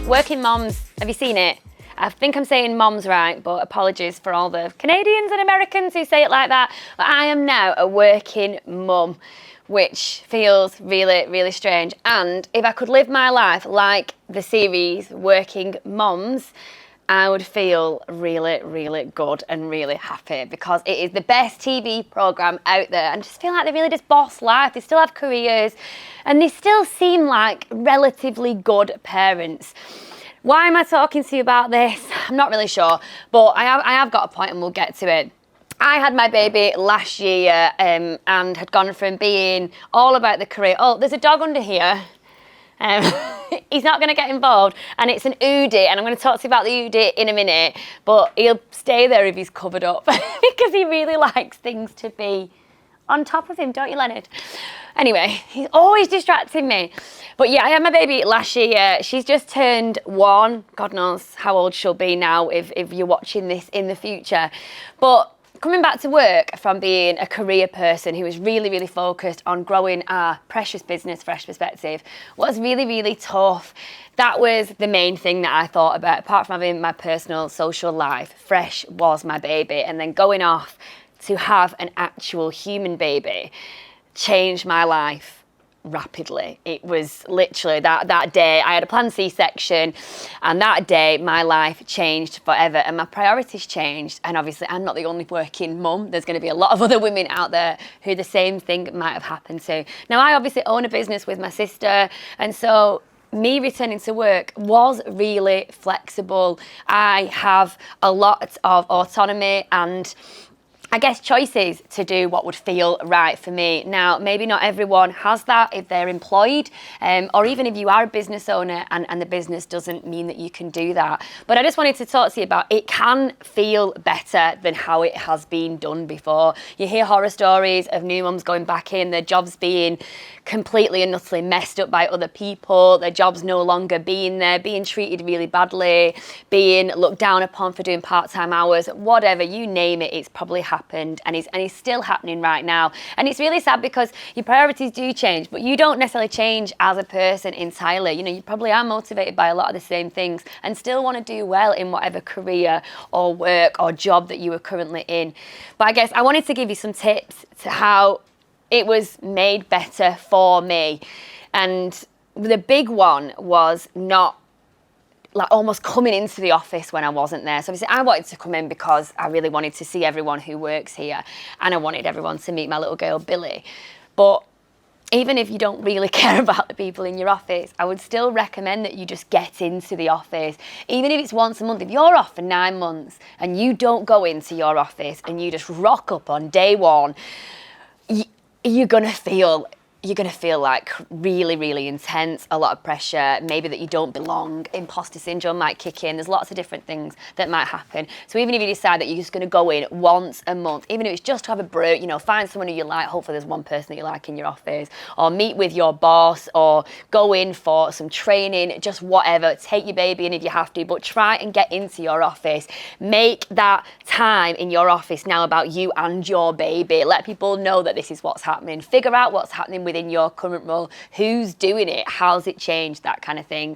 Working Moms, have you seen it? I think I'm saying moms right, but apologies for all the Canadians and Americans who say it like that. But I am now a working mum, which feels really, really strange. And if I could live my life like the series Working Moms, I would feel really, really good and really happy because it is the best TV programme out there, and just feel like they really just boss life. They still have careers and they still seem like relatively good parents. Why am I talking to you about this? I'm not really sure, but I have got a point and we'll get to it. I had my baby last year and had gone from being all about the career. Oh, there's a dog under here. He's not going to get involved, and it's an Oodie, and I'm going to talk to you about the Oodie in a minute, but he'll stay there if he's covered up because he really likes things to be on top of him, don't you, Leonard? Anyway, he's always distracting me. But yeah, I had my baby last year. She's just turned 1. God knows how old she'll be now if you're watching this in the future. But coming back to work from being a career person who was really, really focused on growing our precious business, Fresh Perspective, was really, really tough. That was the main thing that I thought about, apart from having my personal social life. Fresh was my baby. And then going off to have an actual human baby changed my life rapidly. It was literally that day I had a planned C-section, and that day my life changed forever and my priorities changed. And obviously I'm not the only working mum. There's going to be a lot of other women out there who the same thing might have happened to. Now, I obviously own a business with my sister, and so me returning to work was really flexible. I have a lot of autonomy and I guess choices to do what would feel right for me. Now, maybe not everyone has that if they're employed, or even if you are a business owner and the business doesn't mean that you can do that. But I just wanted to talk to you about it can feel better than how it has been done before. You hear horror stories of new mums going back in, their jobs being completely and utterly messed up by other people, their jobs no longer being there, being treated really badly, being looked down upon for doing part-time hours, whatever, you name it, it's probably happened and it's still happening right now. And it's really sad because your priorities do change, but you don't necessarily change as a person entirely. You know, you probably are motivated by a lot of the same things and still want to do well in whatever career or work or job that you are currently in. But I guess I wanted to give you some tips to how it was made better for me. And the big one was not like almost coming into the office when I wasn't there. So obviously I wanted to come in because I really wanted to see everyone who works here, and I wanted everyone to meet my little girl Billy. But even if you don't really care about the people in your office, I would still recommend that you just get into the office. Even if it's once a month, if you're off for 9 months and you don't go into your office and you just rock up on day one, you're going to feel like really, really intense, a lot of pressure, maybe that you don't belong, imposter syndrome might kick in. There's lots of different things that might happen. So even if you decide that you're just going to go in once a month, even if it's just to have a break, you know, find someone who you like, hopefully there's one person that you like in your office, or meet with your boss, or go in for some training, just whatever, take your baby in if you have to, but try and get into your office. Make that time in your office now about you and your baby. Let people know that this is what's happening. Figure out what's happening within your current role, who's doing it, how's it changed, that kind of thing.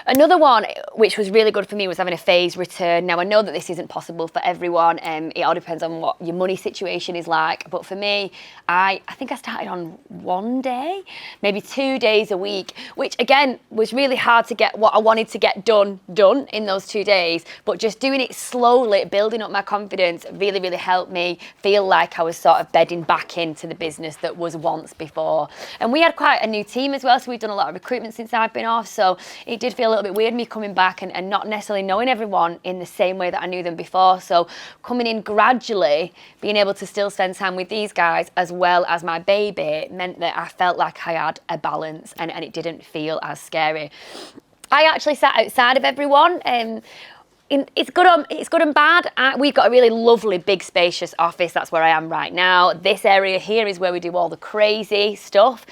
Another one which was really good for me was having a phased return. Now I know that this isn't possible for everyone, it all depends on what your money situation is like, but for me, I think I started on 1 day, maybe 2 days a week, which again was really hard to get what I wanted to get done in those 2 days, but just doing it slowly, building up my confidence really, really helped me feel like I was sort of bedding back into the business that was once before. And we had quite a new team as well, so we've done a lot of recruitment since I've been off, so it did feel a little bit weird me coming back and not necessarily knowing everyone in the same way that I knew them before. So coming in gradually, being able to still spend time with these guys as well as my baby meant that I felt like I had a balance and it didn't feel as scary. I actually sat outside of everyone. It's good and bad. We've got a really lovely, big, spacious office. That's where I am right now. This area here is where we do all the crazy stuff,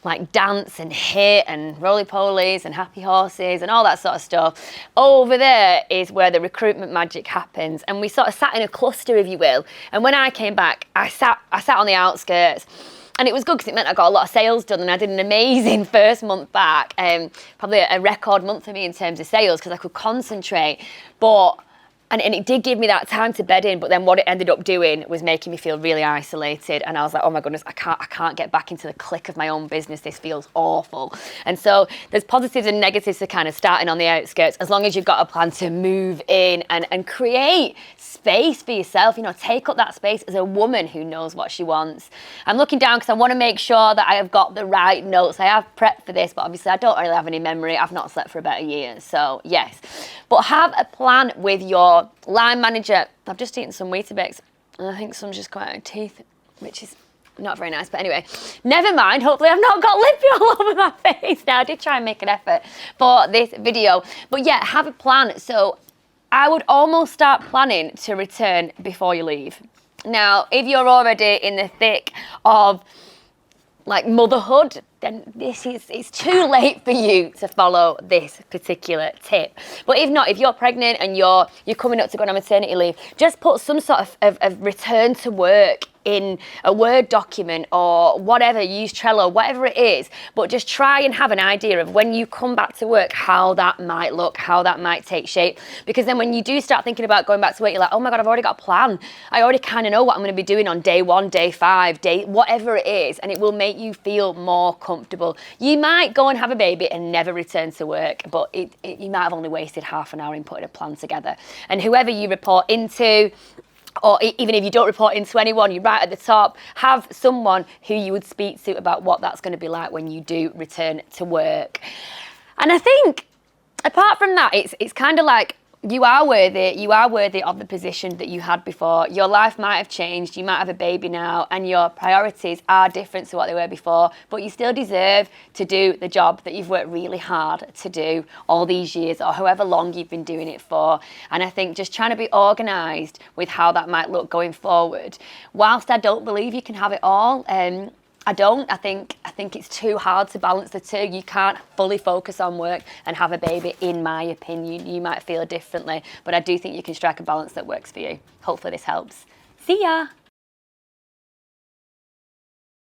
like dance and hit and roly-polies and happy horses and all that sort of stuff. Over there is where the recruitment magic happens. And we sort of sat in a cluster, if you will. And when I came back, I sat on the outskirts. And it was good because it meant I got a lot of sales done, and I did an amazing first month back, probably a record month for me in terms of sales because I could concentrate. And it did give me that time to bed in, but then what it ended up doing was making me feel really isolated. And I was like, oh my goodness, I can't get back into the click of my own business. This feels awful. And so there's positives and negatives to kind of starting on the outskirts, as long as you've got a plan to move in and create space for yourself. You know, take up that space as a woman who knows what she wants. I'm looking down because I want to make sure that I have got the right notes. I have prepped for this, but obviously I don't really have any memory. I've not slept for about a year, so yes. But have a plan with your line manager. I've just eaten some Weetabix, and I think some's just come out of teeth, which is not very nice. But anyway, never mind. Hopefully I've not got lippy all over my face now. I did try and make an effort for this video. But yeah, have a plan. So I would almost start planning to return before you leave. Now, if you're already in the thick of like motherhood, then it's too late for you to follow this particular tip. But if not, if you're pregnant and you're coming up to go on maternity leave, just put some sort of return to work in a Word document or whatever, use Trello, whatever it is, but just try and have an idea of when you come back to work, how that might look, how that might take shape. Because then when you do start thinking about going back to work, you're like, oh my God, I've already got a plan. I already kind of know what I'm going to be doing on day 1, day 5, whatever it is, and it will make you feel more comfortable. You might go and have a baby and never return to work, but you might have only wasted half an hour in putting a plan together. And whoever you report into, or even if you don't report into anyone, you're right at the top, have someone who you would speak to about what that's going to be like when you do return to work. And I think, apart from that, it's kind of like you are worthy of the position that you had before. Your life might have changed, you might have a baby now, and your priorities are different to what they were before, but you still deserve to do the job that you've worked really hard to do all these years, or however long you've been doing it for. And I think just trying to be organised with how that might look going forward. Whilst I don't believe you can have it all, I think it's too hard to balance the two. You can't fully focus on work and have a baby, in my opinion. You might feel differently, but I do think you can strike a balance that works for you. Hopefully this helps. See ya.